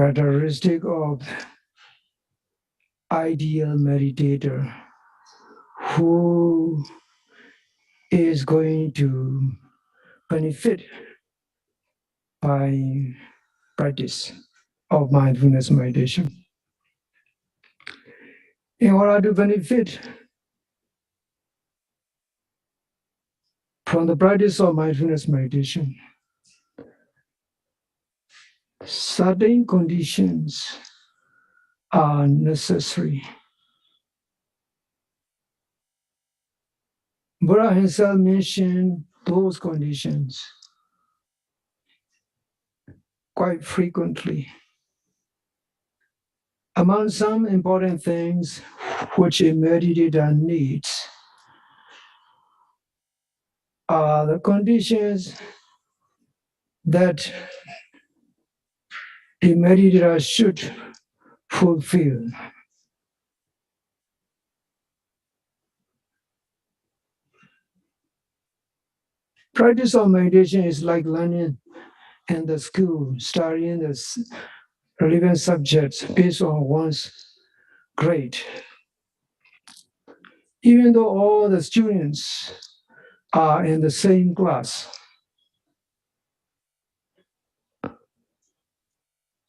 characteristic of ideal meditator who is going to benefit by practice of mindfulness meditation. In order to benefit from the practice of mindfulness meditation, certain conditions are necessary. Buddha himself mentioned those conditions quite frequently. Among some important things which a meditator needs are the conditions that a meditator should fulfill. Practice of meditation is like learning in the school, studying the relevant subjects based on one's grade. Even though all the students are in the same class,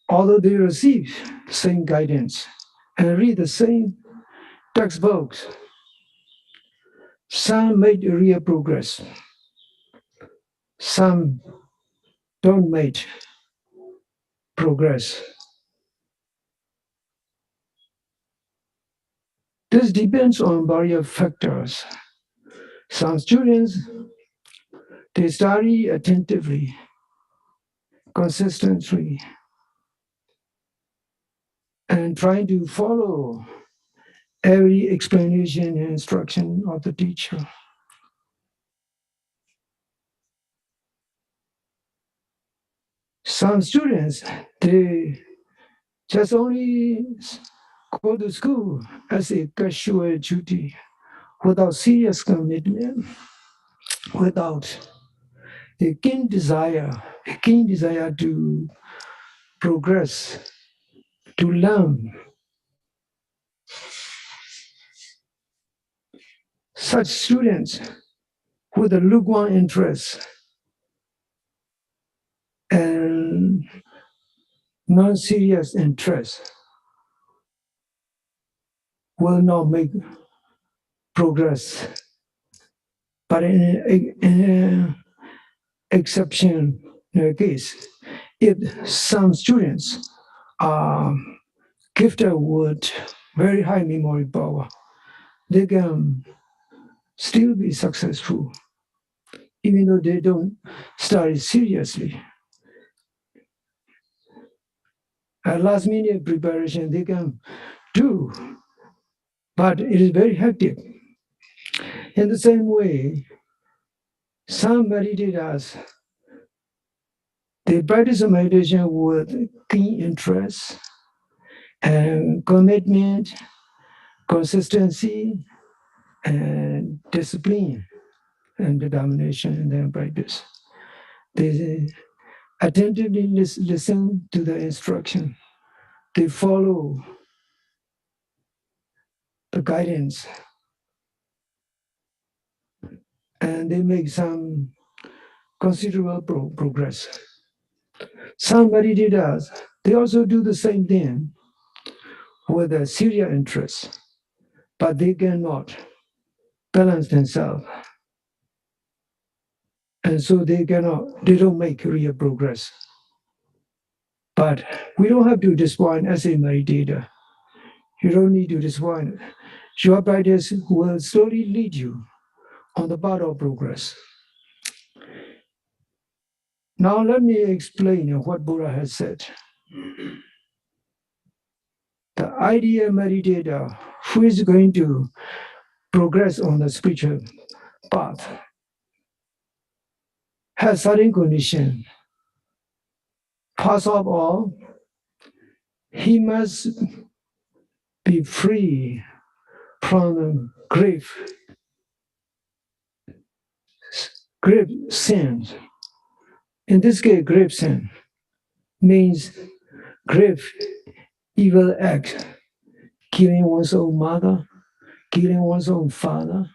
although they receive the same guidance and read the same textbooks, some made real progress, some don't make progress. This depends on various factors. Some students, they study attentively, consistently, and trying to follow every explanation and instruction of the teacher. Some students, they just only go to school as a casual duty without serious commitment, without a keen desire to progress, to learn. Such students with a lukewarm interest and non-serious interest will not make progress. But in an exception case, if some students are gifted with very high memory power, they can still be successful, even though they don't study seriously. At last minute preparation, they can do, but it is very hectic. In the same way, some meditators, they practice meditation with keen interest and commitment, consistency, and discipline and determination in their practice. They attentively listen to the instruction. They follow the guidance, and they make some considerable progress. Some meditators, they also do the same thing with a serious interest, but they cannot balance themselves. And so they don't make real progress. But we don't have to disappoint as a meditator. You don't need to disappoint. Your practice will slowly lead you on the path of progress. Now let me explain what Buddha has said. The ideal meditator who is going to progress on the spiritual path has certain conditions. First of all, he must be free from grave sins. In this case, grave sin means grave evil act, killing one's own mother, killing one's own father,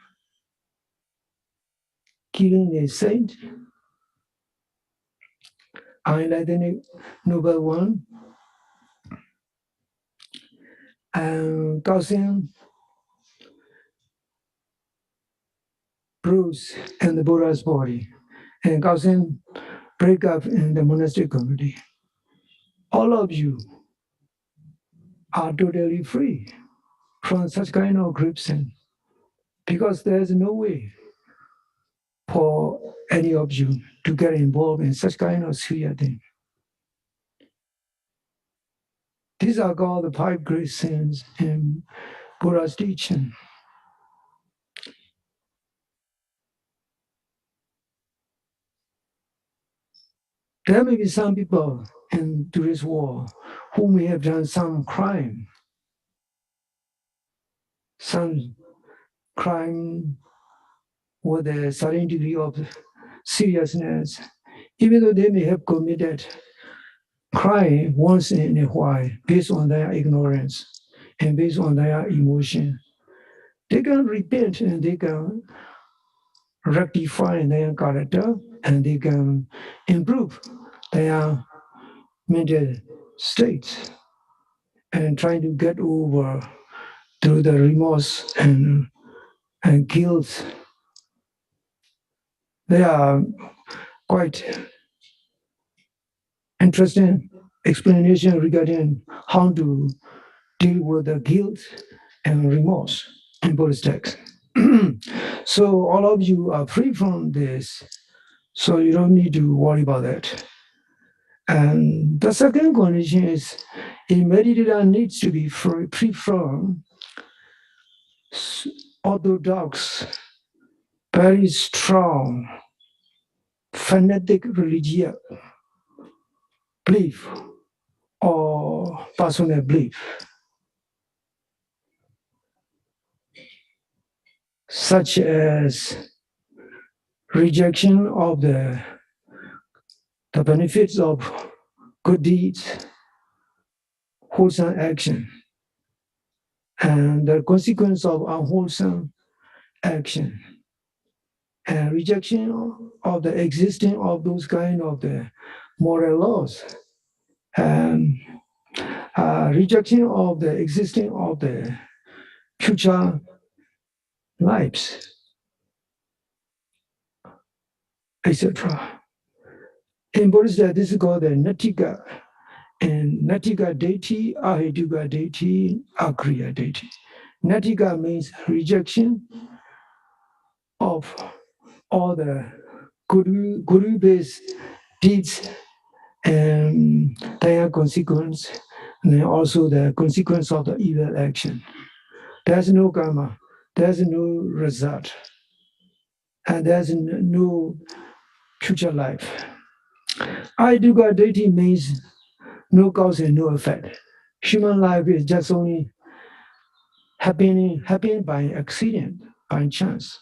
killing a saint, enlightening noble one, and causing bruise in the Buddha's body, and causing breakup in the monastic community. All of you are totally free from such kind of grave sin, because there's no way for any of you to get involved in such kind of serious thing. These are called the five great sins in Buddha's teaching. There may be some people in today's world who may have done some crime with a certain degree of seriousness, even though they may have committed crime once in a while based on their ignorance and based on their emotion. They can repent and they can rectify their character and they can improve their mental state and trying to get over through the remorse and guilt. They are quite interesting explanation regarding how to deal with the guilt and remorse in Buddhist text. So all of you are free from this, so you don't need to worry about that. And the second condition is a meditator needs to be free from orthodox, very strong, fanatic religious belief or personal belief, such as rejection of the benefits of good deeds, wholesome action, and the consequence of unwholesome action, and rejection of the existing of those kind of the moral laws, and rejection of the existing of the future lives, etc. In Buddhism, this is called the Natika. And Natika deity, Ahituka deity, Akriya deity. Natika means rejection of all the guru-based deeds and their consequence, and then also the consequence of the evil action. There's no karma, there's no result, and there's no future life. Ahituka deity means no cause and no effect. Human life is just only happening by accident, by chance.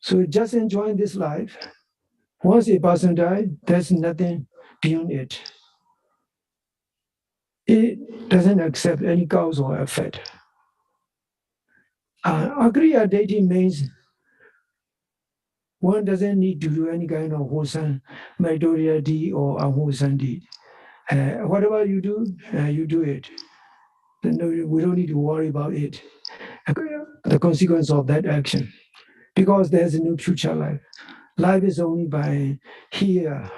So just enjoying this life. Once a person dies, there's nothing beyond it. It doesn't accept any cause or effect. Agriya deity means one doesn't need to do any kind of wholesome meritorious deed or unwholesome deed. Whatever you do it. We don't need to worry about it, the consequence of that action, because there's no future life. Life is only by here,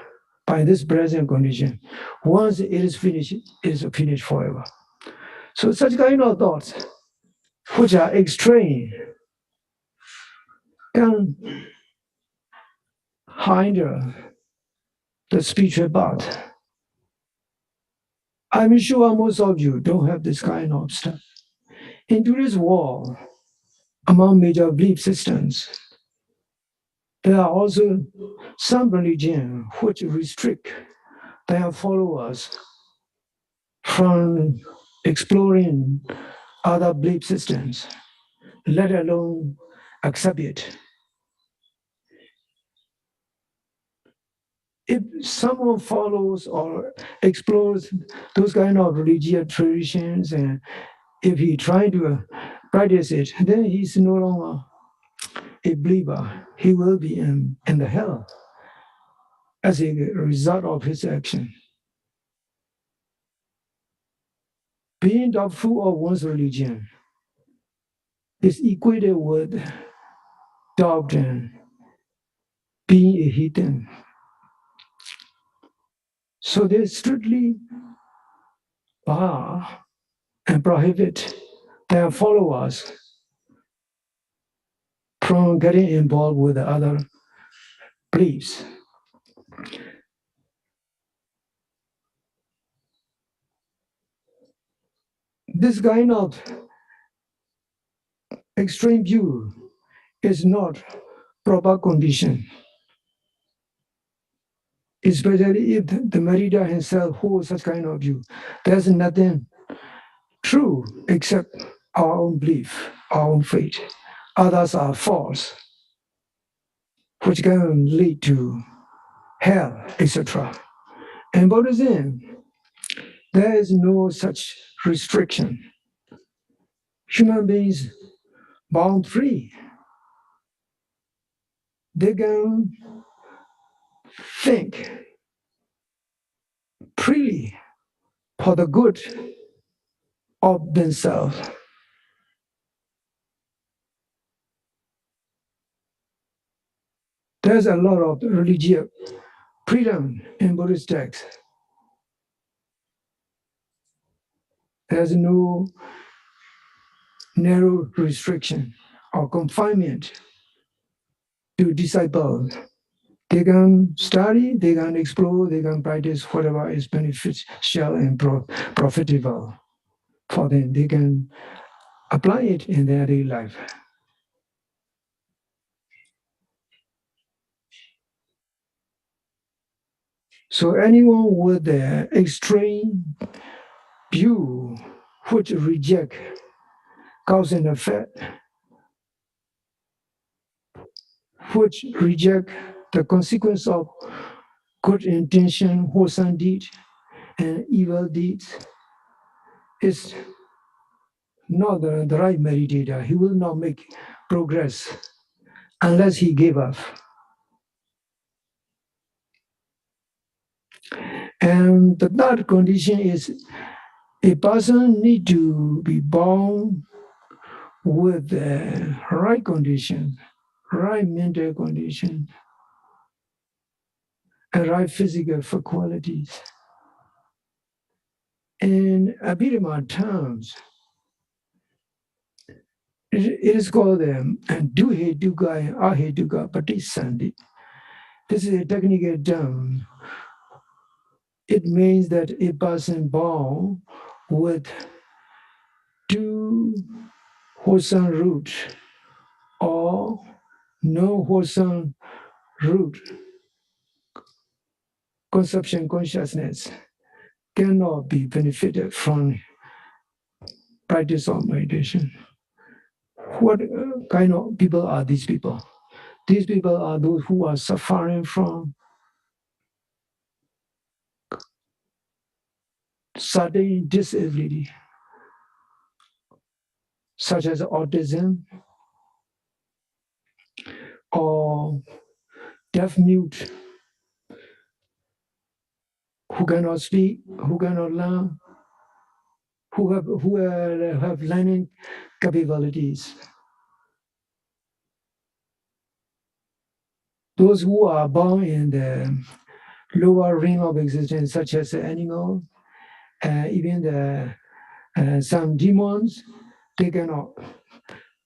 by this present condition. Once it is finished, it is finished forever. So such kind of thoughts, which are extreme, can hinder the spiritual path. I'm sure most of you don't have this kind of stuff. In today's world, among major belief systems, there are also some religions which restrict their followers from exploring other belief systems, let alone accept it. if someone follows or explores those kind of religious traditions, and if he trying to practice it, then he's no longer a believer. He will be in the hell as a result of his action. Being doubtful of one's religion is equated with doubt and being a heathen. So they strictly bar and prohibit their followers from getting involved with the other beliefs. This kind of extreme view is not proper condition, especially if the Merida himself holds such kind of view. There's nothing true except our own belief, our own faith. Others are false, which can lead to hell, etc. In Buddhism, there is no such restriction. Human beings born free, they can think freely for the good of themselves. There's a lot of religious freedom in Buddhist texts. There's no narrow restriction or confinement to disciples. They can study, they can explore, they can practice whatever is beneficial and profitable for them. They can apply it in their daily life. So anyone with the extreme view which reject cause and effect, which reject the consequence of good intention, wholesome deed, and evil deeds, is not the right meditator. He will not make progress unless he give up. And the third condition is a person need to be born with the right condition, right mental condition, and right physical faculties. In Abhidhamma terms, it is called duhe dukkha and ahe dukkha patisandhi. This is a technical term. It means that a person born with two wholesome root or no wholesome root conception consciousness cannot be benefited from practice of meditation. What kind of people are these people? These people are those who are suffering from certain disability, such as autism or deaf mute, who cannot speak, who cannot learn, who have learning capabilities. Those who are born in the lower ring of existence, such as the animal, even some demons, they cannot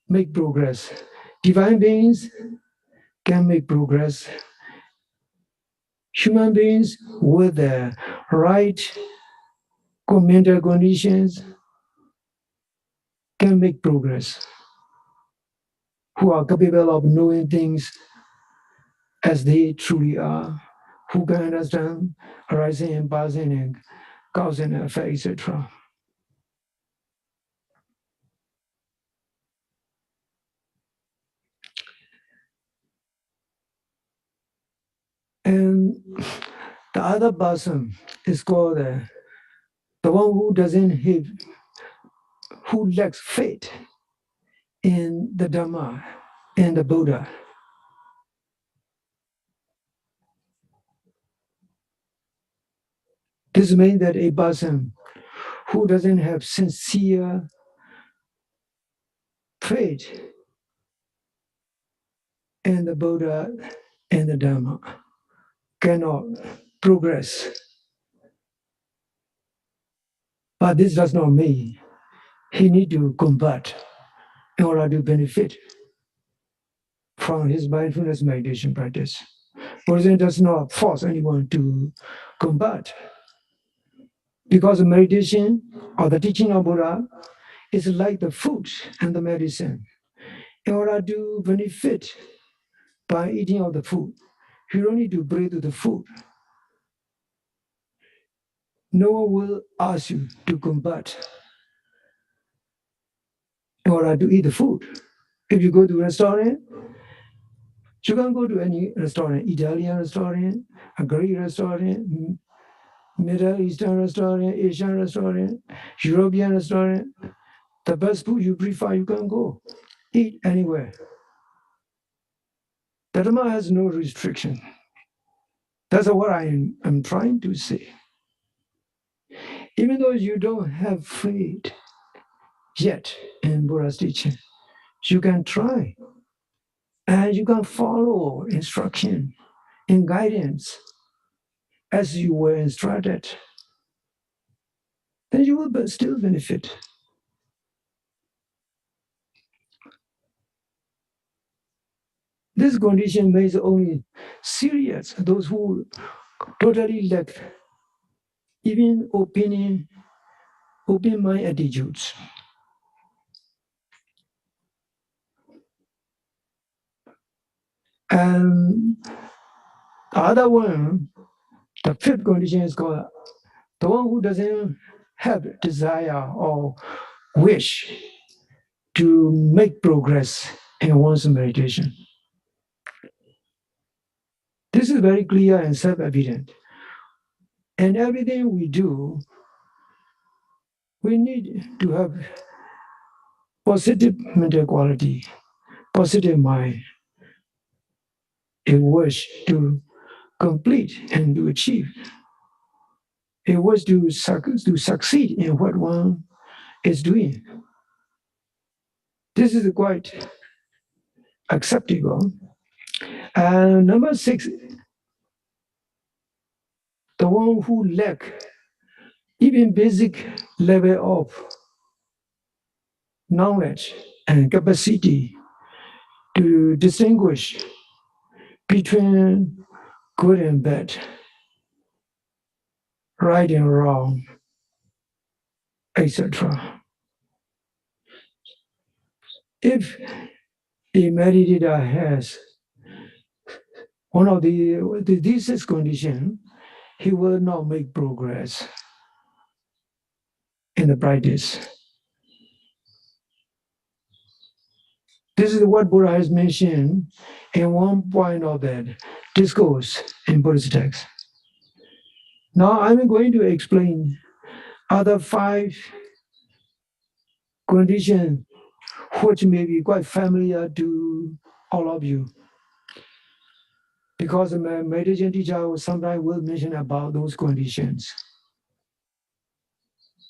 make progress. Divine beings can make progress. Human beings with the right mental conditions can make progress, who are capable of knowing things as they truly are, who can understand arising and passing and cause and effect, etc. And The other person is called the one who doesn't have, who lacks faith in the Dhamma and the Buddha. This means that a person who doesn't have sincere faith in the Buddha and the Dhamma cannot progress. But this does not mean he need to combat in order to benefit from his mindfulness meditation practice. Buddhism does not force anyone to combat, because meditation or the teaching of Buddha is like the food and the medicine. In order to benefit by eating of the food, you don't need to breathe the food. No one will ask you to combat in order to eat the food. If you go to a restaurant, you can go to any restaurant, Italian restaurant, a Greek restaurant, Middle Eastern restaurant, Asian restaurant, European restaurant. The best food you prefer, you can go eat anywhere. The Dhamma has no restriction. That's what I'm trying to say. Even though you don't have faith yet in Buddha's teaching, you can try and you can follow instruction and guidance as you were instructed. Then you will still benefit. This condition makes only serious those who totally lack even open mind attitudes. And the other one, the fifth condition is called the one who doesn't have desire or wish to make progress in one's meditation. This is very clear and self-evident. And everything we do, we need to have positive mental quality, positive mind, a wish to complete and to achieve, a wish to succeed in what one is doing. This is quite acceptable. And number 6, the one who lack even basic level of knowledge and capacity to distinguish between good and bad, right and wrong, etc. If a meditator has one of these 6 conditions, he will not make progress in the practice. This is what Buddha has mentioned in one point of that discourse in Buddhist text. Now I'm going to explain other 5 conditions which may be quite familiar to all of you, because the meditation teacher sometimes will mention about those conditions.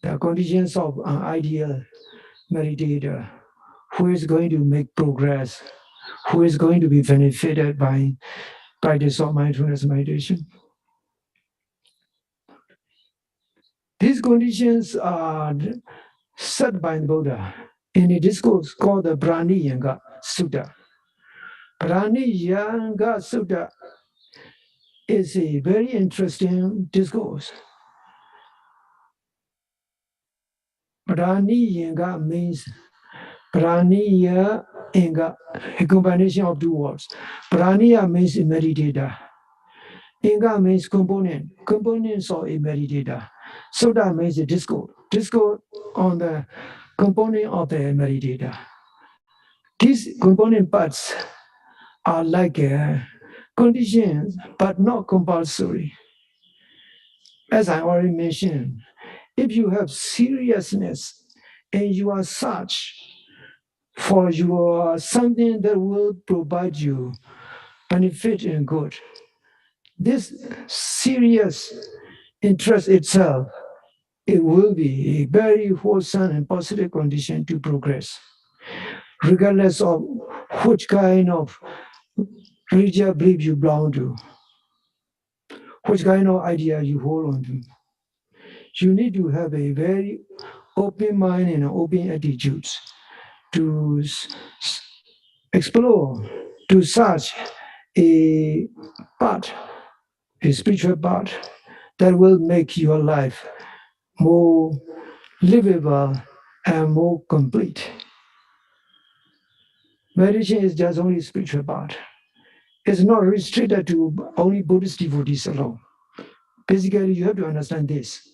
The conditions of an ideal meditator who is going to make progress, who is going to be benefited by practice of mindfulness meditation. These conditions are set by the Buddha in a discourse called the Praniyanga Sutta. Praniyanga Sutta is a very interesting discourse. Praniyanga means Praniya Inga, a combination of 2 words. Praniya means a meditator. Inga means components of a meditator. Sutta means a discourse on the component of the meditator. These component parts are like conditions, but not compulsory. As I already mentioned, if you have seriousness and you are such for your something that will provide you benefit and good, this serious interest itself, it will be a very wholesome and positive condition to progress, regardless of which kind of religious belief you belong to, which kind of idea you hold on to. You need to have a very open mind and open attitudes to explore, to search a path, a spiritual path that will make your life more livable and more complete. Meditation is just only spiritual path. It's not restricted to only Buddhist devotees alone. Basically, you have to understand this.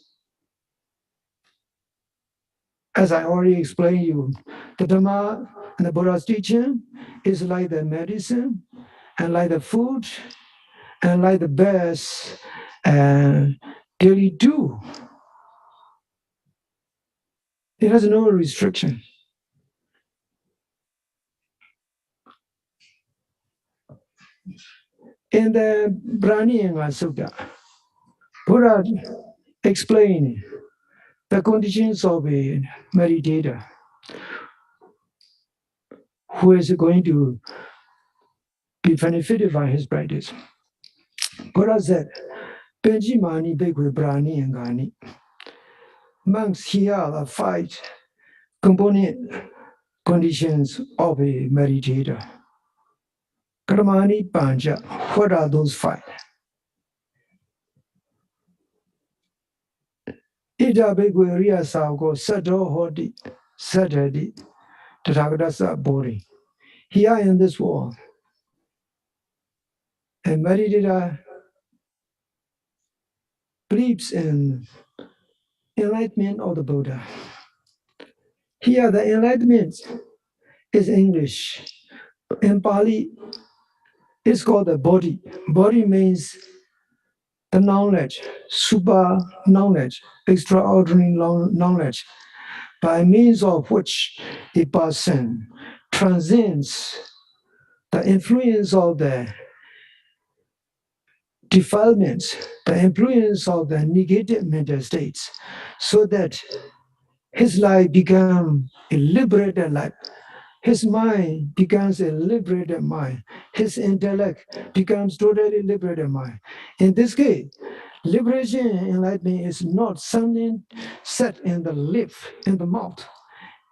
As I already explained you, the Dhamma and the Buddha's teaching is like the medicine and like the food and like the best and daily do. It has no restriction. In the Brahmaniya Sutta, Buddha explained the conditions of a meditator who is going to be benefited by his practice. Buddha said, Benji mani bekwe brani and gani. Monks here are five component conditions of a meditator. Karmani Panja, what are those five? Ida bekwe riya savko sato hoti satadi tathagatasa body. Here in this world, a meditator believes in enlightenment of the Buddha. Here, the enlightenment is English. In Pali, it's called the body. Body means the knowledge, super knowledge, extraordinary knowledge, by means of which a person transcends the influence of the defilements, the influence of the negative mental states, so that his life becomes a liberated life. His mind becomes a liberated mind. His intellect becomes totally liberated mind. In this case, liberation and enlightenment is not something set in the lip, in the mouth.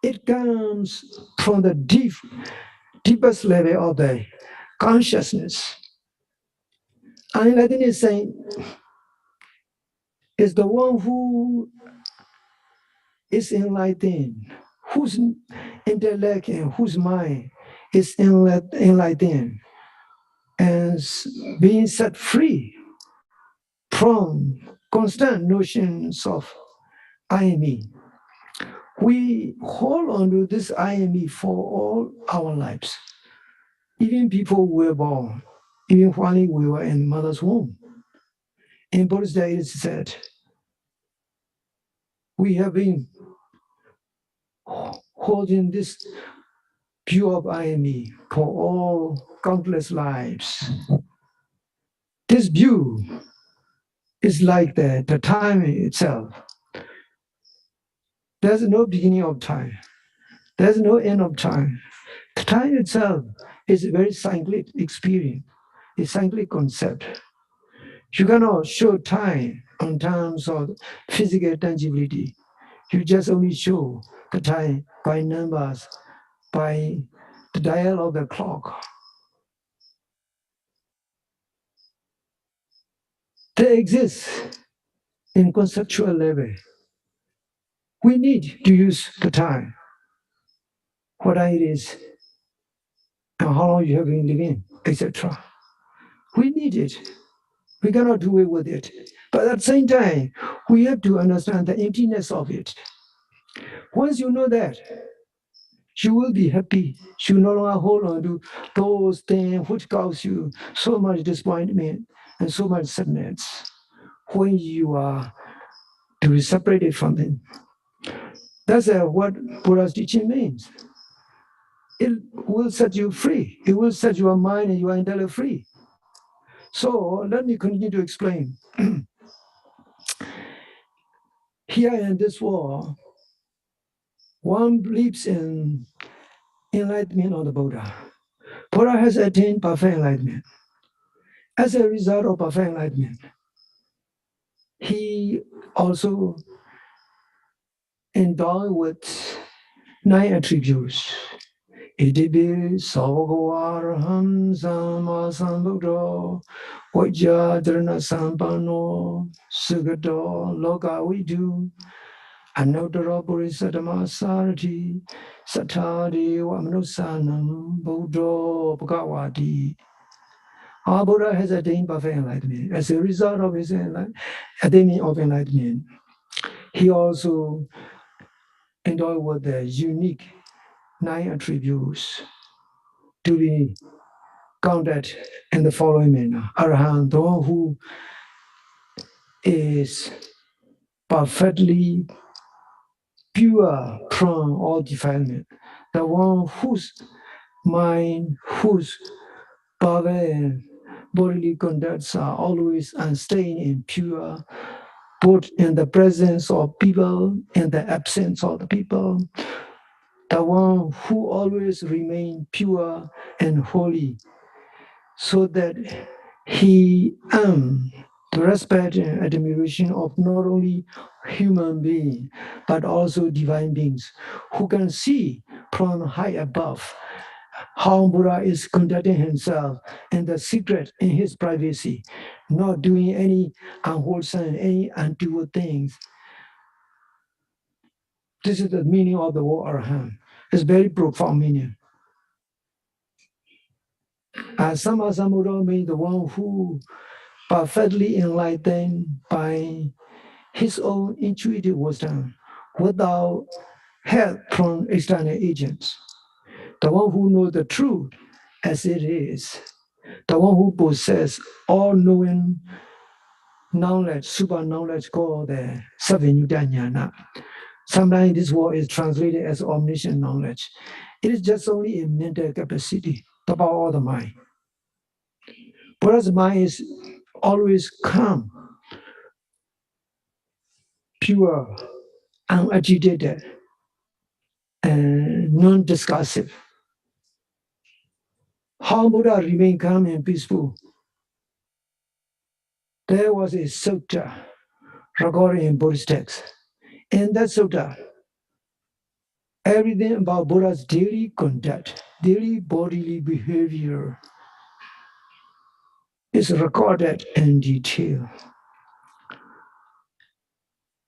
It comes from the deepest level of the consciousness. Enlightenment is saying is the one who is enlightened, whose intellect and whose mind is enlightened and being set free from constant notions of I am me. We hold on to this I am me for all our lives. Even before we were born, even while we were in mother's womb. In Buddhist day, it is said, we have been holding this view of I am me for all countless lives. This view is like the time itself. There's no beginning of time. There's no end of time. The time itself is a very cyclic experience, a cyclic concept. You cannot show time on terms of physical tangibility. You just only show the time by numbers, by the dial of the clock. They exist in conceptual level. We need to use the time, what it is, and how long you have been living, etc. We need it. We cannot do away with it. But at the same time, we have to understand the emptiness of it. Once you know that, you will be happy. You no longer hold on to those things which cause you so much disappointment and so much sadness. when you are to be separated from him. That's what Buddha's teaching means. It will set you free. It will set your mind and your intellect free. So let me continue to explain. Here in this world, one believes in enlightenment of the Buddha. Buddha has attained perfect enlightenment. As a result of perfect enlightenment, he also endowed with 9 attributes. Itibi Savagwaraham Sama Sambuddho Vajjadrana Sampano Sugado Loka Vidu Anodara Purisadama Sarati Satadi Wamanusanam Buddho Bhagavati. Our Buddha has attained perfect enlightenment. As a result of his attainment of enlightenment, he also endowed with the unique 9 attributes to be counted in the following manner. Arahant, the one who is perfectly pure from all defilement, the one whose mind, whose power and bodily conducts are always unstained and pure, both in the presence of people and the absence of the people, the one who always remains pure and holy, so that he earns the respect and admiration of not only human beings, but also divine beings who can see from high above how Buddha is conducting himself in the secret, in his privacy, not doing any unwholesome, any untoward things. This is the meaning of the word Arahant. It's very profound meaning. And Sammasambuddha means the one who perfectly enlightened by his own intuitive wisdom without help from external agents. The one who knows the truth as it is. The one who possesses all-knowing knowledge, super knowledge called the Savinyutta Jnana. Sometimes this word is translated as omniscient knowledge. It is just only a mental capacity, the power of the mind. Buddha's mind is always calm, pure, unagitated, and non-discursive. How Buddha remained calm and peaceful? There was a sutta recorded in Buddhist text. In that sutta, everything about Buddha's daily conduct, daily bodily behavior is recorded in detail.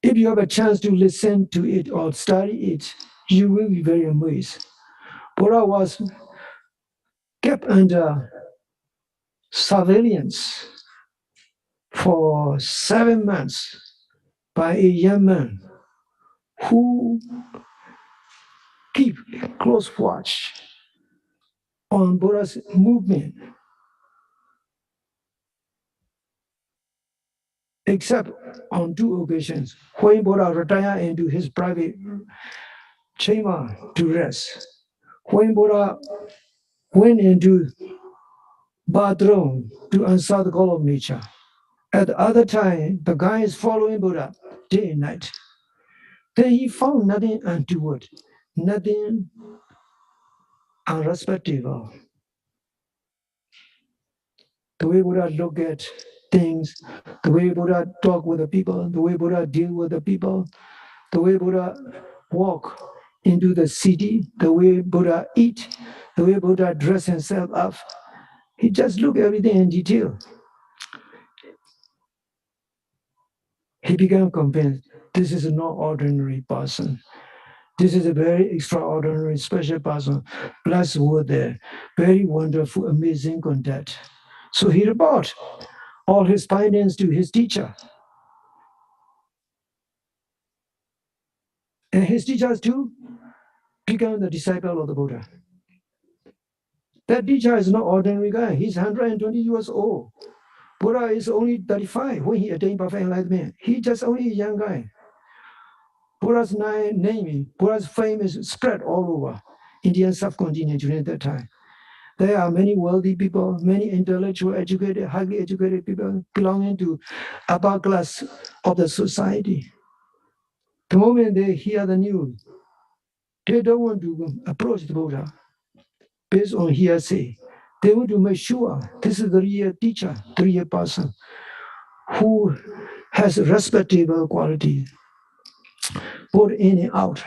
If you have a chance to listen to it or study it, you will be very amazed. Buddha was kept under surveillance for 7 months by a young man who keep close watch on Buddha's movement, except on 2 occasions when Buddha retired into his private chamber to rest. When Buddha went into bathroom to answer the call of nature. At the other time, the guy is following Buddha day and night. Then he found nothing untoward, nothing unrespectable. The way Buddha look at things, the way Buddha talk with the people, the way Buddha deal with the people, the way Buddha walk into the city, the way Buddha eat, the way Buddha dress himself up. He just look everything in detail. He became convinced this is no ordinary person. This is a very extraordinary, special person, blessed with a very wonderful, amazing conduct. So he reported all his findings to his teacher. And his teachers too became the disciple of the Buddha. That teacher is no ordinary guy. He's 120 years old. Buddha is only 35 when he attained perfect enlightenment. He just only a young guy. Buddha's name, Buddha's fame is spread all over Indian subcontinent during that time. There are many wealthy people, many intellectual, educated, highly educated people belonging to upper class of the society. The moment they hear the news, they don't want to approach the Buddha based on hearsay. They want to make sure this is the real teacher, the real person who has respectable quality, both in and out,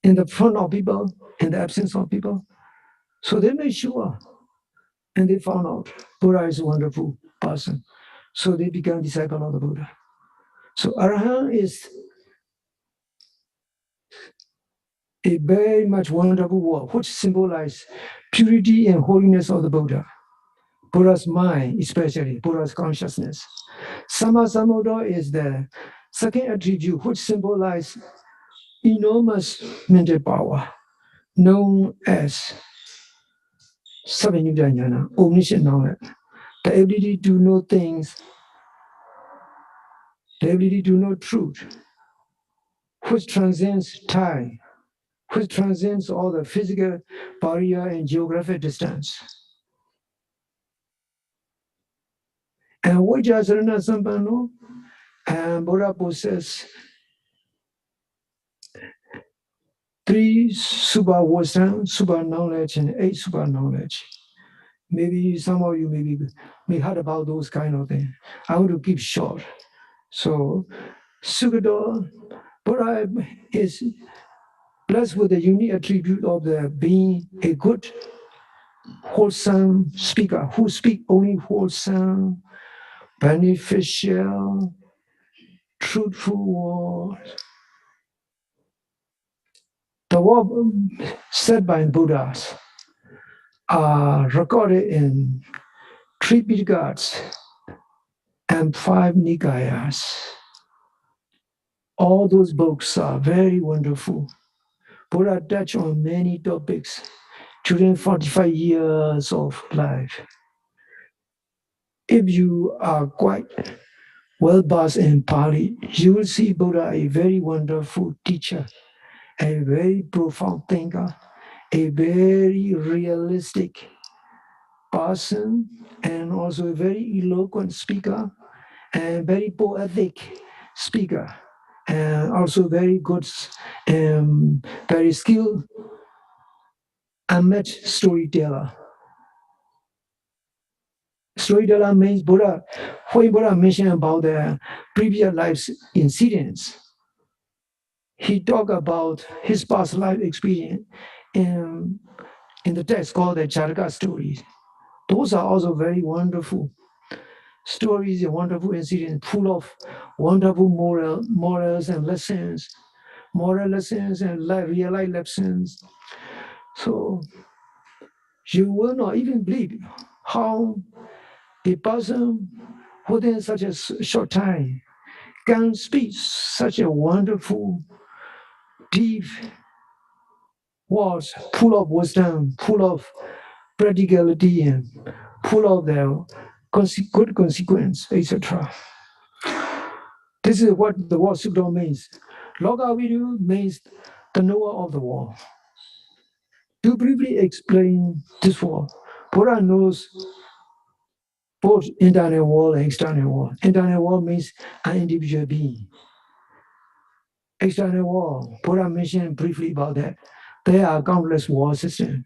in the front of people, in the absence of people. So they made sure, and they found out Buddha is a wonderful person. So they become disciple of the Buddha. So Arahant is a very much wonderful word, which symbolizes purity and holiness of the Buddha. Buddha's mind, especially Buddha's consciousness. Sammasambuddha is the second attribute which symbolizes enormous mental power, known as Sabinyudanyana, omniscient knowledge, the ability to know things, the ability to know truth, which transcends time, which transcends all the physical barrier and geographic distance. And Vajrasarana Sampanno, and Buddha possesses three super wisdom, super knowledge, and eight super knowledge. Maybe some of you may heard about those kind of things. I want to keep short. So Sugata, Buddha is blessed with the unique attribute of the being a good, wholesome speaker who speak only wholesome, beneficial, truthful words. The words said by Buddhas are recorded in three Pitaka's and 5 Nikayas. All those books are very wonderful. Buddha touched on many topics during 45 years of life. If you are quite well versed in Pali, you will see Buddha a very wonderful teacher, a very profound thinker, a very realistic person, and also a very eloquent speaker, and very poetic speaker, and also very good, very skilled, unmatched storyteller. Storyteller means Buddha, when Buddha mentioned about the previous life incidents, he talked about his past life experience in the text called the Charaka stories. Those are also very wonderful stories and wonderful incidents, full of wonderful morals and lessons, moral lessons and real life lessons. So you will not even believe how a person within such a short time can speak such a wonderful, deep words, full of wisdom, full of practicality, and full of the good consequence, etc. This is what the word Sukdo means. Lokavidu means the knower of the world. To briefly explain this word, Buddha knows both internal world and external world. Internal world means an individual being. External world, Buddha mentioned briefly about that. There are countless world systems.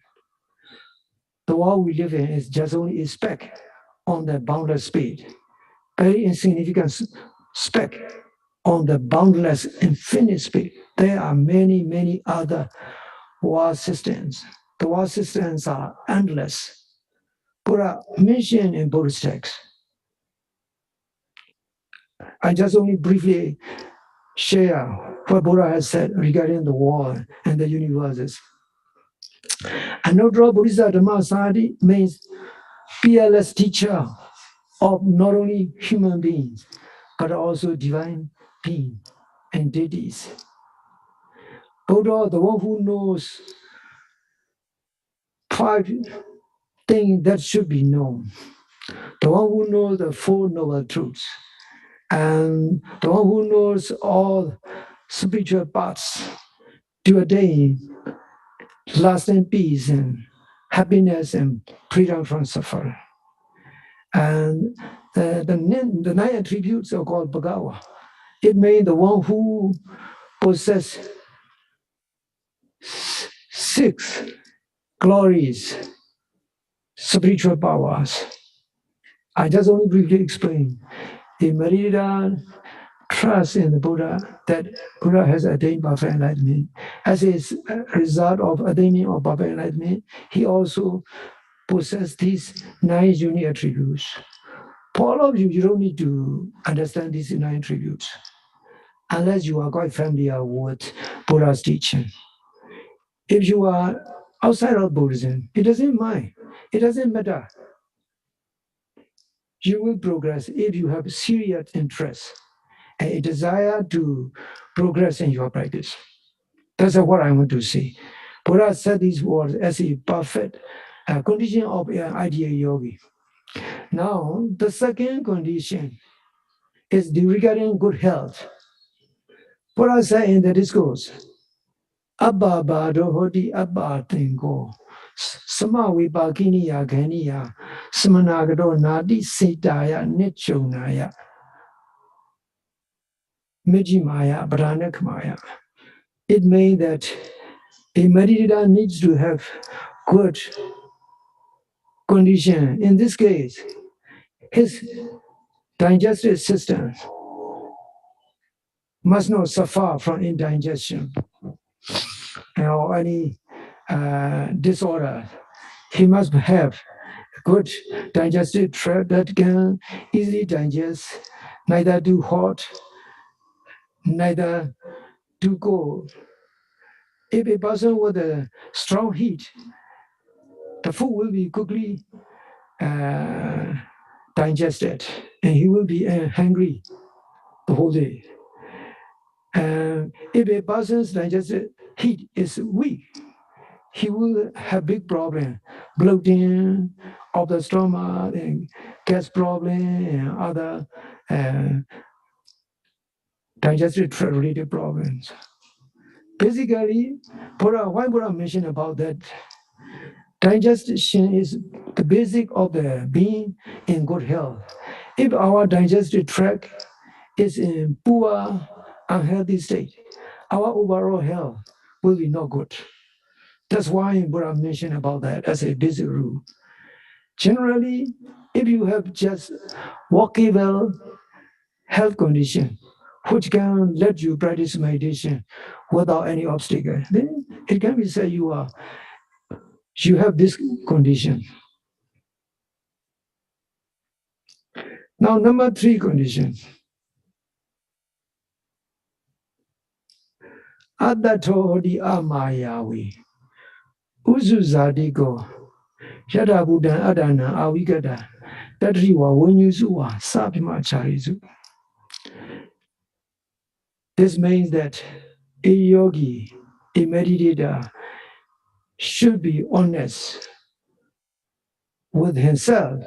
The world we live in is just only a speck on the boundless space, very insignificant speck on the boundless infinite space. There are many, many other world systems. The world systems are endless. Buddha mentioned in Buddhist text. I just only briefly share what Buddha has said regarding the world and the universes. Anuttara Buddhisa Dhamma Sati means fearless teacher of not only human beings, but also divine beings and deities. Buddha, the one who knows 5 things that should be known. the one who knows the Four Noble Truths, and the one who knows all spiritual paths to attain lasting peace and happiness and freedom from suffering. And the nine attributes are called Bhagawa. It means the one who possesses six glories, spiritual powers. I just only briefly explain. The Meditator trust in the Buddha that Buddha has attained perfect enlightenment. As a result of attaining of perfect enlightenment, he also possesses these nine unique attributes. For all of you, you don't need to understand these nine attributes unless you are quite familiar with Buddha's teaching. If you are outside of Buddhism, it doesn't mind. It doesn't matter. You will progress if you have serious interest and a desire to progress in your practice. That's what I want to say. Buddha said these words as a perfect condition of an ideal yogi. Now, the second condition is regarding good health. Buddha said in the discourse, Abba bado hoti abba tingo. Sama vipakiniya ganiya samanagado nadi setaya nichonaya mijimaya pranakmaya. It means that a meditator needs to have good condition. In this case, his digestive system must not suffer from indigestion or any disorder. He must have good digestive tract that can easily digest, neither too hot, neither too cold. If a person with a strong heat, the food will be quickly digested, and he will be hungry the whole day. If a person's digestive heat is weak, he will have big problem, bloating of the stomach and gas problem and other digestive tract related problems. Basically, why Buddha mentioned about that? Digestion is the basic of the being in good health. If our digestive tract is in poor, unhealthy state, our overall health will be not good. That's why Buddha mentioned about that as a basic rule. Generally, if you have just walkable health condition, which can let you practice meditation without any obstacle, then it can be said you have this condition. Now, number 3 condition. Adato di amayawi. Uzuzadiko. Yada Buddha Adana Awigada. Tadriwa Wenyuzuwa Sapima Charizu. This means that a yogi, a meditator, should be honest with himself,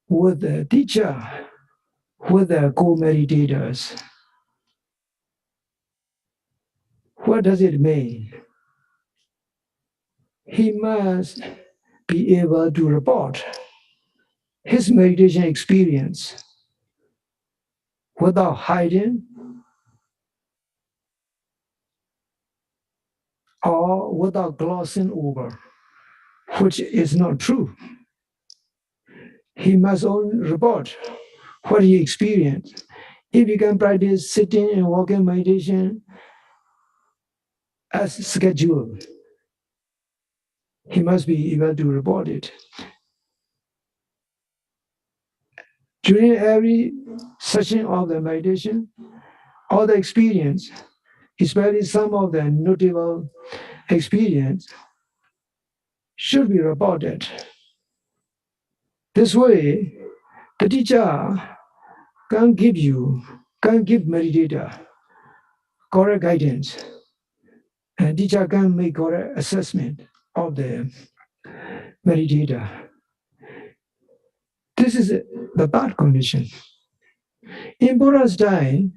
with the teacher, with the co-meditators. What does it mean? He must be able to report his meditation experience without hiding or without glossing over, which is not true. He must only report what he experienced. If he can practice sitting and walking meditation as scheduled, he must be able to report it. During every session of the meditation, all the experience, especially some of the notable experience, should be reported. This way, the teacher can give meditator correct guidance, and teacher can make correct assessment of the meditator. This is the third condition. In Buddha's time,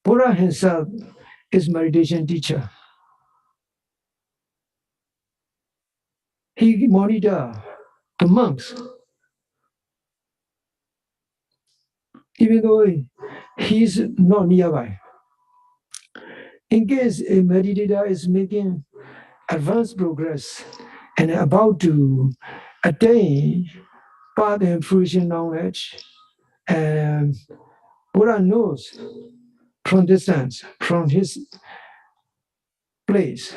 Buddha himself is meditation teacher. He monitor the monks, even though he's not nearby. In case a meditator is making advanced progress and about to attain path and fruition knowledge, and Buddha knows from distance, from his place.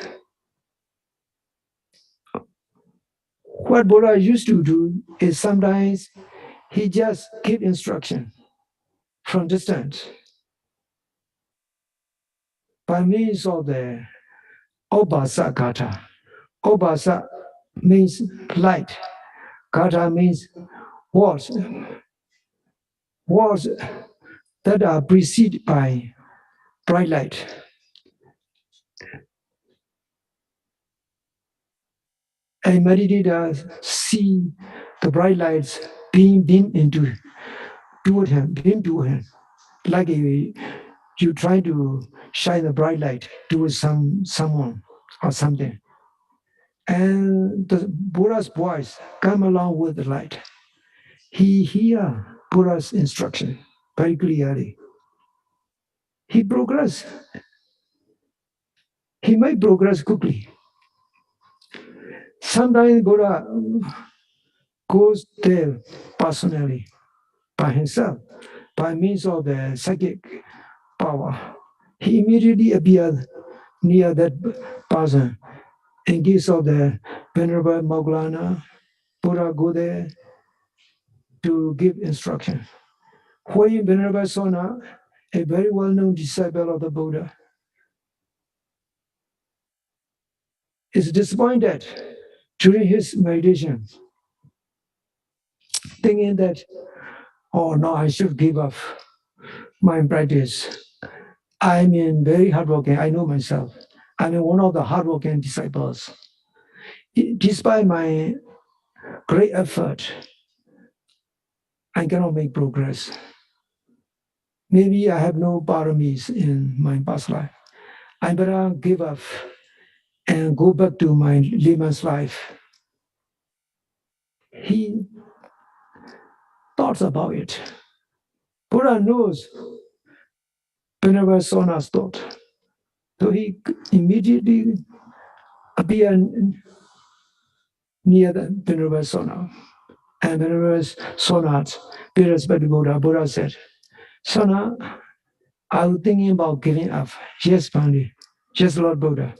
What Buddha used to do is sometimes he just give instruction from distance by means of the Obasa Kata. Obasa means light. Kata means words. Words that are preceded by bright light. A meditator see the bright lights being beamed into toward him, like you try to shine the bright light towards someone or something. And the Buddha's voice come along with the light. He hear Buddha's instruction very clearly. He progress. He might progress quickly. Sometimes Buddha goes there personally by himself, by means of the psychic power. He immediately appeared near that person. In case of the Venerable Moggallana, Buddha go there to give instruction. When Venerable Sona, a very well-known disciple of the Buddha, is disappointed during his meditation, thinking that, oh no, I should give up my practice. I'm in very hardworking, I know myself. I'm one of the hardworking disciples. Despite my great effort, I cannot make progress. Maybe I have no paramis in my past life. I better give up and go back to my layman's life. He thought about it. Buddha knows Venerable Sona's thought. So he immediately appeared near the Venerable Sona. And Venerable Sona paid respect to Buddha. Buddha said, Sona, I was thinking about giving up. Yes, Pandit. Yes, Lord Buddha.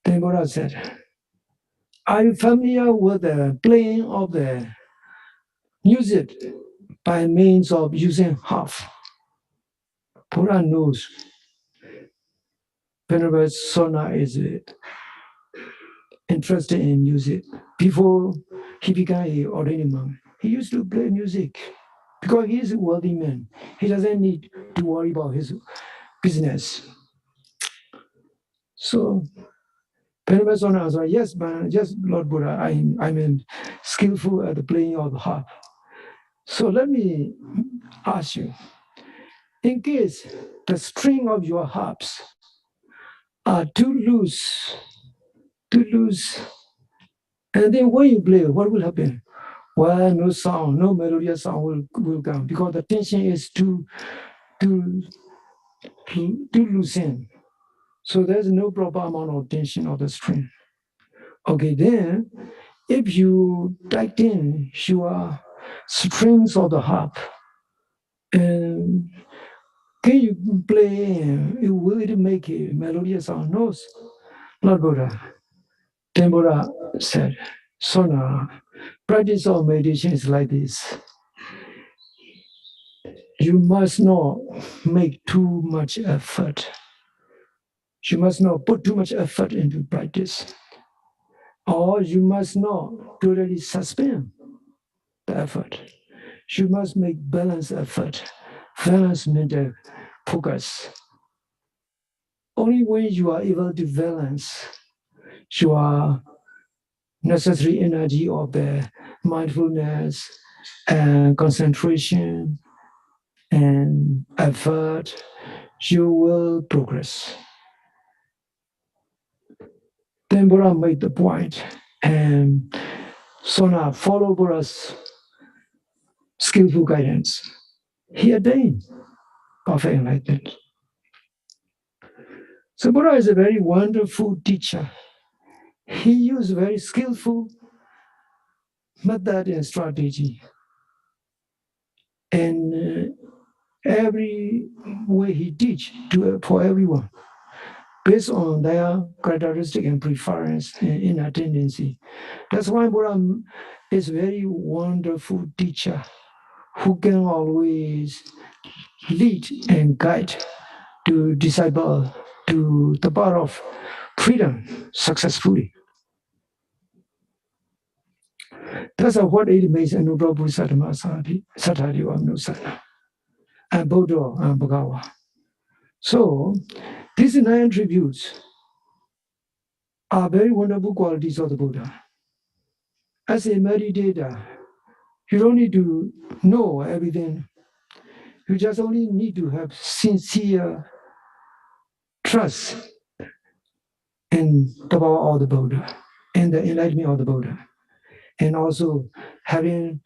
Then Buddha said, are you familiar with the playing of the music by means of using harp? Buddha knows Venerable Sona is interested in music. Before he became an ordained monk, he used to play music because he is a wealthy man. He doesn't need to worry about his business. So Venerable Sona was like, yes, Lord Buddha, I'm skillful at the playing of the harp. So let me ask you, in case the string of your harps are too loose, and then when you play, what will happen? Well, no sound, no melodious sound will come because the tension is too loosened. So there's no proper amount of tension of the string. Okay, then if you tighten your strings of the harp, and can you play? Will it make a melodious sound? No, Lord Buddha. Then Buddha said, Sona, practice of meditation is like this. You must not make too much effort. You must not put too much effort into practice. Or you must not totally suspend the effort. You must make balanced effort, balanced mental focus. Only when you are able to balance your necessary energy of the mindfulness and concentration and effort, you will progress. Then Buddha made the point, and so now follow Buddha's skillful guidance. He attained perfect enlightenment. So Buddha is a very wonderful teacher. He used very skillful method and strategy. And every way he teach for everyone, based on their characteristic and preference and inner tendency. That's why Buddha is a very wonderful teacher who can always lead and guide to disciple to the path of freedom successfully. That's what it means in Nubrabhu Satama Satari Amnusana and Bodho and Bhagawa. So these 9 attributes are very wonderful qualities of the Buddha. As a meditator, you don't need to know everything. You just only need to have sincere trust in the power of the Buddha and the enlightenment of the Buddha, and also having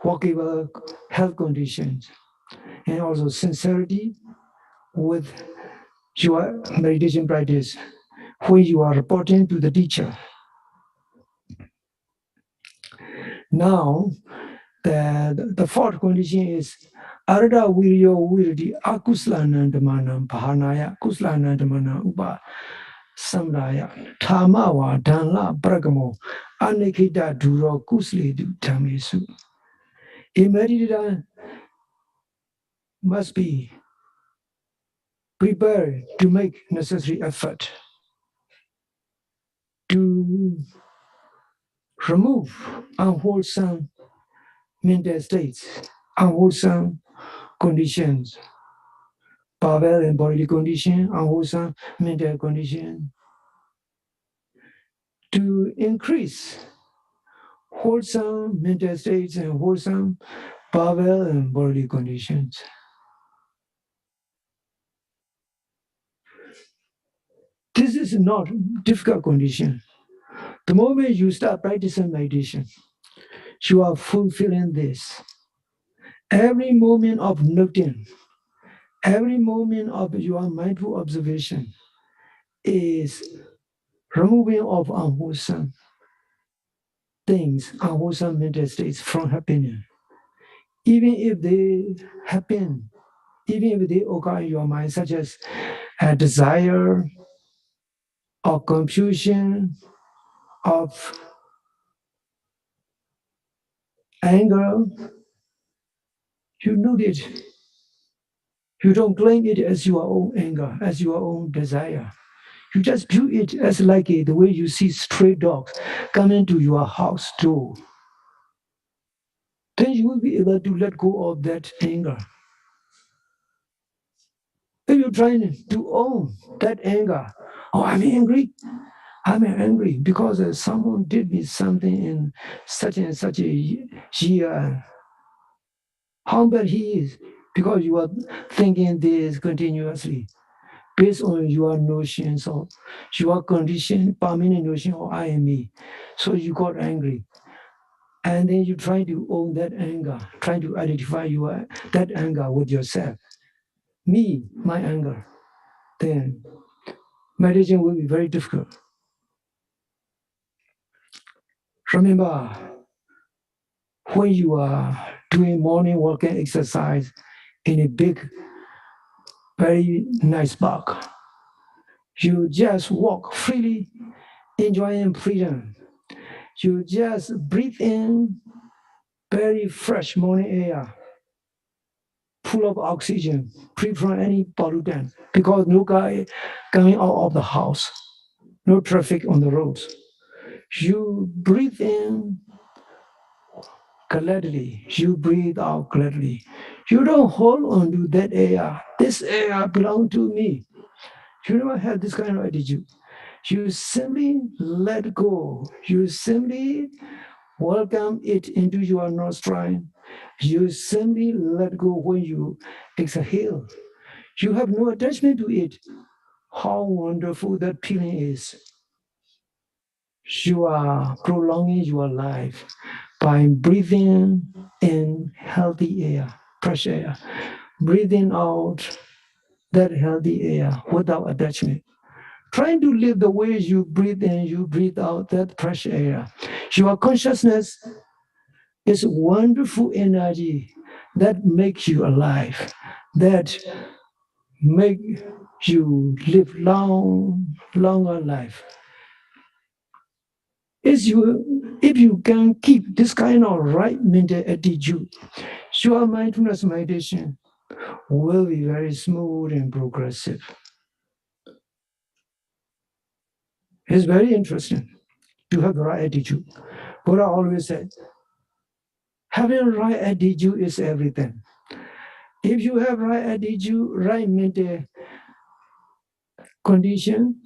workable health conditions, and also sincerity with your meditation practice when you are reporting to the teacher. Now, the fourth condition is Arada Viryo Virdi Akuslanandamana Pahanaya Kuslanandamana Upa Samraya Tamawa Danla Bragamo Anikita Duro Kuslidu Tamisu. A meditator must be prepared to make necessary effort to remove unwholesome mental states, unwholesome conditions, bowel and bodily condition, unwholesome mental condition, to increase wholesome mental states and wholesome bowel and bodily conditions. This is not difficult condition. The moment you start practicing meditation, you are fulfilling this. Every moment of noting, every moment of your mindful observation is removing of unwholesome things, unwholesome mental states from happening. Even if they happen, even if they occur in your mind, such as a desire or confusion, of anger, you note it. You don't claim it as your own anger, as your own desire. You just view it as like the way you see stray dogs coming to your house door. Then you will be able to let go of that anger. If you're trying to own that anger, oh, I'm angry because someone did me something in such and such a year. How bad he is, because you are thinking this continuously based on your notions of your condition, permanent notion of I and me. So you got angry. And then you try to own that anger, trying to identify that anger with yourself. Me, my anger. Then meditation will be very difficult. Remember, when you are doing morning walking exercise in a big, very nice park, you just walk freely, enjoying freedom. You just breathe in very fresh morning air, full of oxygen, free from any pollutant, because no guy coming out of the house, no traffic on the roads. You breathe in gladly, you breathe out gladly. You don't hold on to that air. This air belongs to me. You never have this kind of attitude. You simply let go. You simply welcome it into your nostril. You simply let go when you exhale. You have no attachment to it. How wonderful that feeling is. You are prolonging your life by breathing in healthy air, fresh air, breathing out that healthy air without attachment. Trying to live the way you breathe in, you breathe out that fresh air. Your consciousness is wonderful energy that makes you alive, that make you live longer life. If you can keep this kind of right mental attitude, your mindfulness meditation will be very smooth and progressive. It's very interesting to have the right attitude. Buddha always said, having right attitude is everything. If you have right attitude, right mental condition,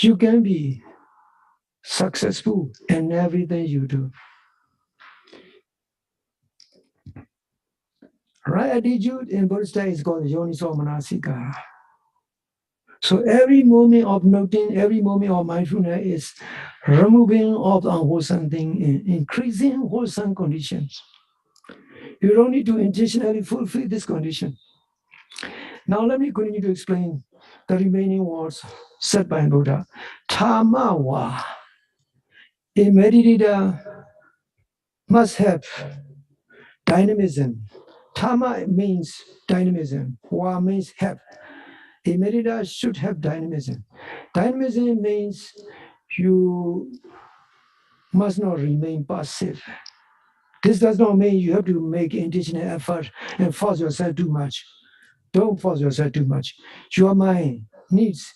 you can be successful in everything you do. Right attitude in Buddhist style is called Yoniso Manasikara. So every moment of noting, every moment of mindfulness is removing of unwholesome thing and increasing wholesome conditions. You don't need to intentionally fulfill this condition. Now let me continue to explain the remaining words said by Buddha. Tamawa. A meditator must have dynamism. Tama means dynamism. Wa means have. A meditator should have dynamism. Dynamism means you must not remain passive. This does not mean you have to make intentional effort and force yourself too much. Don't force yourself too much. Your mind needs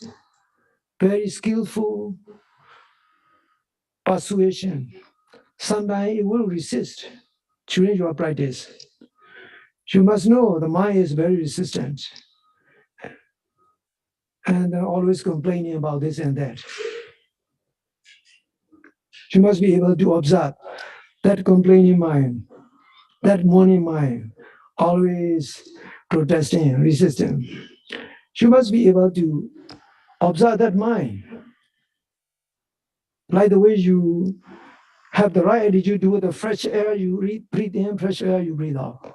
very skillful persuasion. Sometimes it will resist during your practice. You must know the mind is very resistant and always complaining about this and that. You must be able to observe that complaining mind, that mourning mind, always protesting, resisting. You must be able to observe that mind. Like the way you have the right attitude to the fresh air, you breathe in, fresh air, you breathe out.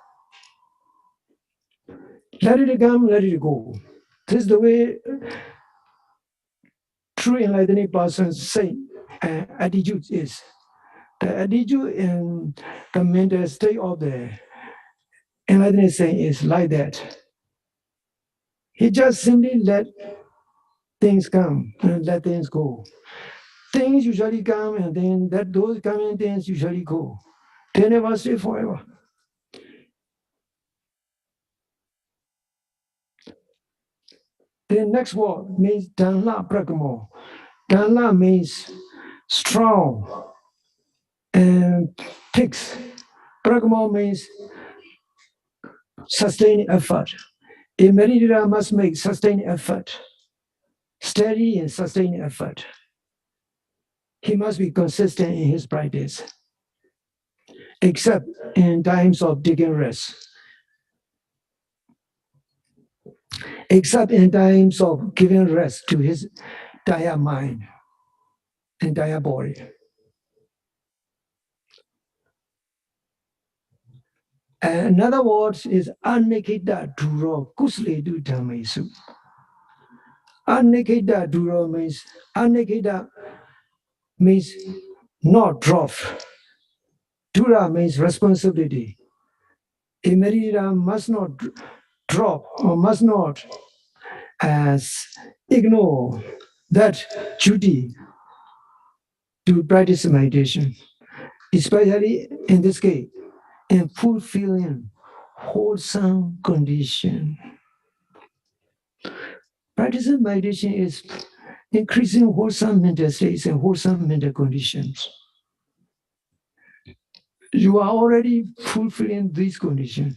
Let it come, let it go. This is the way true enlightening persons say attitude is. The attitude in the mental state of the enlightening saying is like that. He just simply let things come and let things go. Things usually come and then those coming things usually go. They never stay forever. The next word means Danla Pragamo. Danla means strong and fixed. Pragamo means sustained effort. A meditator must make sustained effort, steady and sustained effort. He must be consistent in his practice, except in times of taking rest, except in times of giving rest to his entire mind, entire body. And another word is anikita duro kusledu dhamesu. Anikita duro means anikita means not drop. Dura means responsibility. A meditator must not drop or must not as ignore that duty to practice meditation, especially in this case, in fulfilling wholesome condition. Practicing meditation is increasing wholesome mental states and wholesome mental conditions. You are already fulfilling these conditions.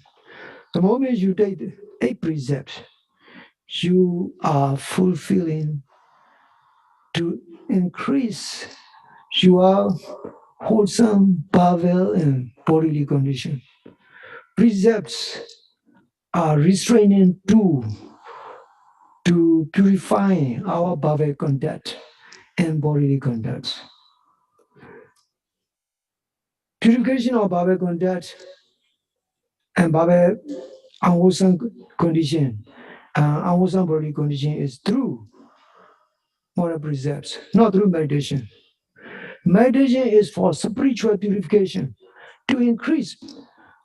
The moment you take a precept, you are fulfilling to increase your wholesome bowel and bodily condition. Precepts are restraining tool to purify our bowel conduct and bodily conduct. Purification of bowel conduct and bowel unwholesome condition, unwholesome bodily condition is through moral precepts, not through meditation. Meditation is for spiritual purification, to increase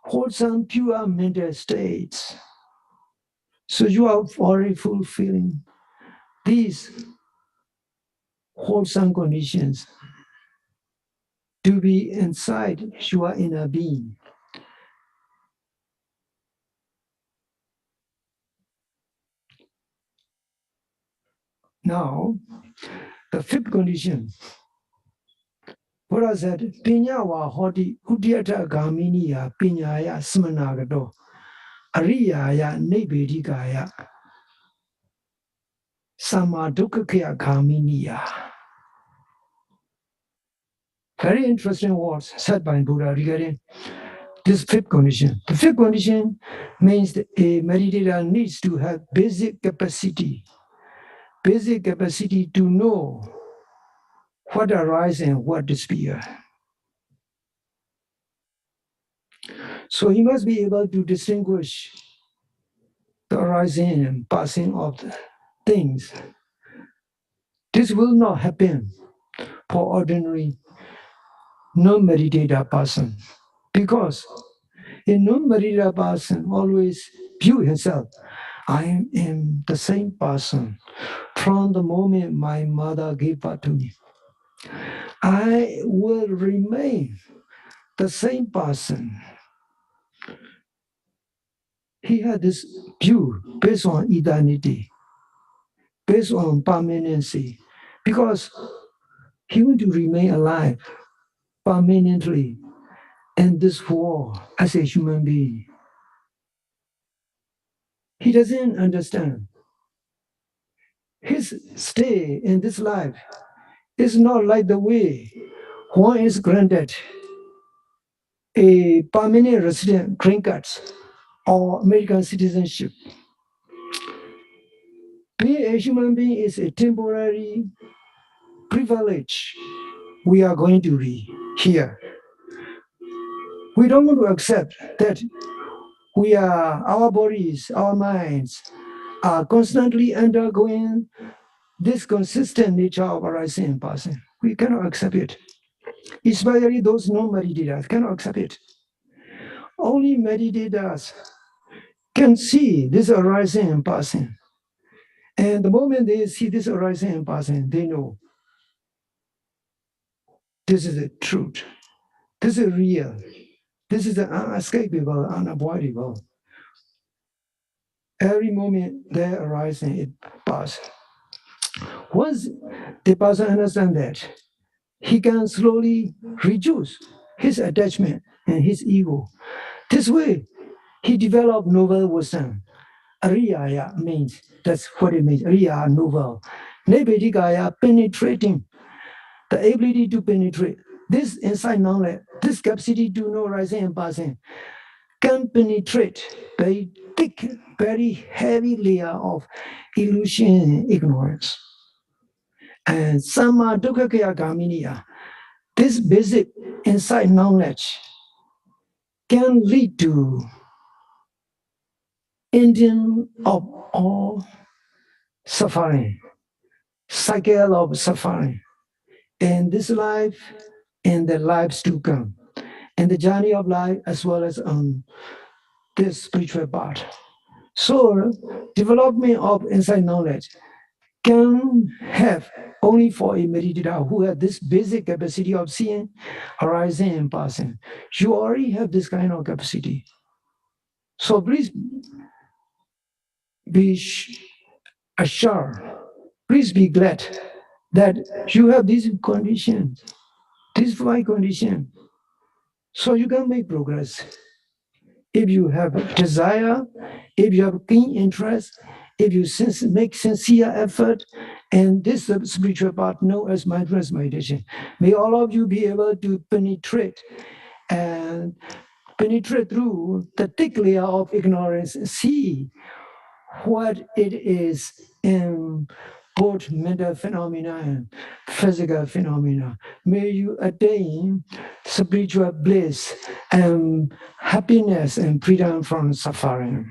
wholesome, pure mental states. So you are already fulfilling these wholesome conditions to be inside your inner being. Now, the fifth condition, Buddha said, Pinya wa hoti udiyata gaminiya pinyaya smanagato ariyaya nebedikaya samadukakya gaminiya. Very interesting words said by Buddha regarding this fifth condition. The fifth condition means that a meditator needs to have basic capacity to know what arises and what disappears. So he must be able to distinguish the arising and passing of the things. This will not happen for ordinary non-meditator person, because a non-meditator person always view himself, I am the same person from the moment my mother gave birth to me. I will remain the same person. He had this view based on eternity, based on permanency, because he want to remain alive permanently in this world as a human being. He doesn't understand. His stay in this life is not like the way one is granted a permanent resident green cards or American citizenship. Being a human being is a temporary privilege we are going to be here. We don't want to accept that our bodies, our minds are constantly undergoing this consistent nature of arising and passing. We cannot accept it. Especially those non-meditators cannot accept it. Only meditators can see this arising and passing. And the moment they see this arising and passing, they know this is the truth. This is real. This is unescapable, unavoidable. Every moment they arise and it passes. Once the person understands that, he can slowly reduce his attachment and his ego. This way, he developed noble wisdom. Ariyaya means, that's what it means, Ariya, noble. Nebedikaya, penetrating, the ability to penetrate. This insight knowledge, this capacity to know rising and passing, can penetrate very thick, very heavy layer of illusion and ignorance. And Sama Dukkakaya Gaminiya, this basic insight knowledge can lead to ending of all suffering, cycle of suffering in this life and the lives to come, in the journey of life as well as on this spiritual part. So, development of insight knowledge can have only for a meditator who has this basic capacity of seeing, arising, and passing. You already have this kind of capacity. So please be assured, please be glad that you have these conditions, these five conditions, so you can make progress. If you have desire, if you have keen interest if you make sincere effort, and this spiritual part known as mindfulness meditation, may all of you be able to penetrate and penetrate through the thick layer of ignorance, see what it is in both mental phenomena and physical phenomena. May you attain spiritual bliss and happiness and freedom from suffering.